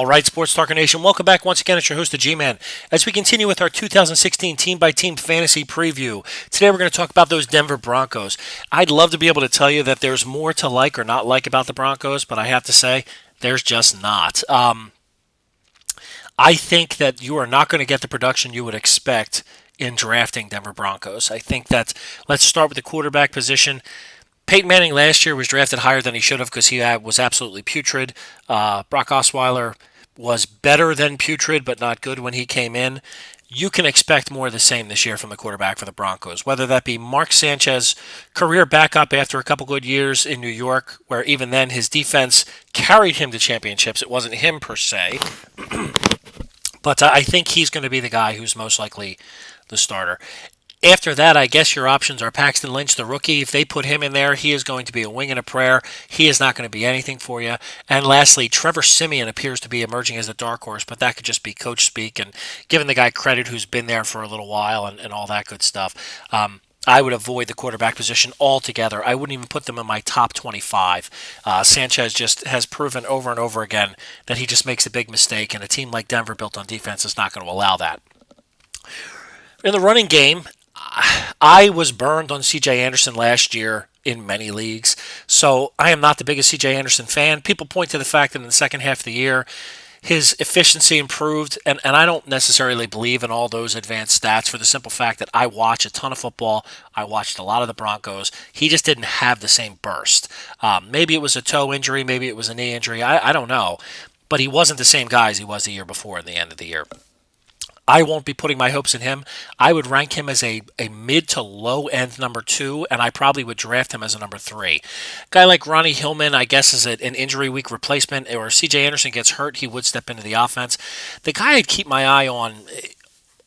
right, Sports Talker Nation, welcome back once again. It's your host, the G-Man, as we continue with our 2016 team-by-team fantasy preview. Today we're going to talk about those Denver Broncos. I'd love to be able to tell you that there's more to like or not like about the Broncos, but I have to say, there's just not. I think that you are not going to get the production you would expect in drafting Denver Broncos. I think that, let's start with the quarterback position. Peyton Manning last year was drafted higher than he should have because he was absolutely putrid. Brock Osweiler was better than putrid, but not good when he came in. You can expect more of the same this year from the quarterback for the Broncos, whether that be Mark Sanchez, career backup after a couple good years in New York, where even then his defense carried him to championships. It wasn't him per se, but I think he's going to be the guy who's most likely the starter. After that, I guess your options are Paxton Lynch, the rookie. If they put him in there, he is going to be a wing and a prayer. He is not going to be anything for you. And lastly, Trevor Siemian appears to be emerging as a dark horse, but that could just be coach speak and giving the guy credit who's been there for a little while and all that good stuff. I would avoid the quarterback position altogether. I wouldn't even put them in my top 25. Sanchez just has proven over and over again that he just makes a big mistake, and a team like Denver built on defense is not going to allow that. In the running game, I was burned on C.J. Anderson last year in many leagues, so I am not the biggest C.J. Anderson fan. People point to the fact that in the second half of the year, his efficiency improved, and I don't necessarily believe in all those advanced stats for the simple fact that I watch a ton of football. I watched a lot of the Broncos. He just didn't have the same burst. Maybe it was a toe injury, maybe it was a knee injury. I don't know, but he wasn't the same guy as he was the year before at the end of the year. I won't be putting my hopes in him. I would rank him as a mid to low end number 2, and I probably would draft him as a number 3. A guy like Ronnie Hillman, I guess, is an injury week replacement, or if C.J. Anderson gets hurt, he would step into the offense. The guy I'd keep my eye on,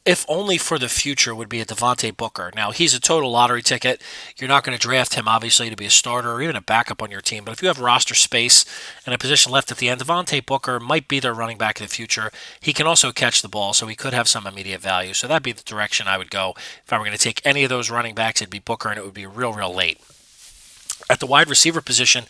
if only for the future, would be a Devontae Booker. Now, he's a total lottery ticket. You're not going to draft him, obviously, to be a starter or even a backup on your team. But if you have roster space and a position left at the end, Devontae Booker might be their running back in the future. He can also catch the ball, so he could have some immediate value. So that'd be the direction I would go. If I were going to take any of those running backs, it'd be Booker, and it would be real late. At the wide receiver position,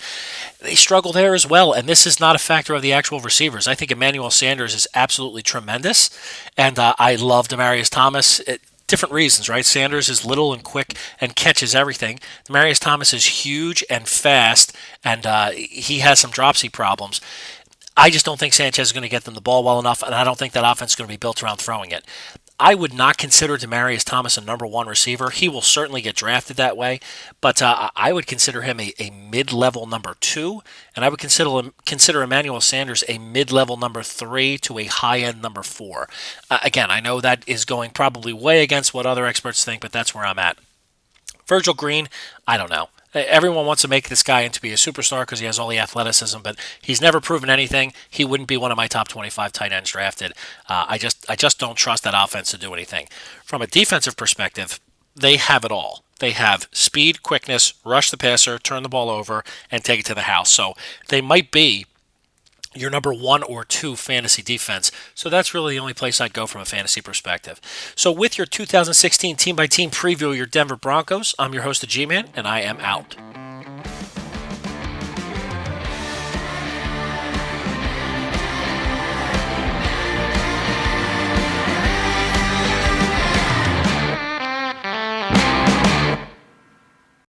they struggle there as well, and this is not a factor of the actual receivers. I think Emmanuel Sanders is absolutely tremendous, and I love Demaryius Thomas. Different reasons, right? Sanders is little and quick and catches everything. Demaryius Thomas is huge and fast, and he has some dropsy problems. I just don't think Sanchez is going to get them the ball well enough, and I don't think that offense is going to be built around throwing it. I would not consider Demaryius Thomas a number 1 receiver. He will certainly get drafted that way, but I would consider him a mid-level number 2, and I would consider Emmanuel Sanders a mid-level number 3 to a high-end number 4. Again, I know that is going probably way against what other experts think, but that's where I'm at. Virgil Green, I don't know. Everyone wants to make this guy into be a superstar because he has all the athleticism, but he's never proven anything. He wouldn't be one of my top 25 tight ends drafted. I just don't trust that offense to do anything. From a defensive perspective, they have it all. They have speed, quickness, rush the passer, turn the ball over, and take it to the house. So they might be your number 1 or 2 fantasy defense. So that's really the only place I'd go from a fantasy perspective. So with your 2016 team-by-team preview of your Denver Broncos, I'm your host, the G-Man, and I am out.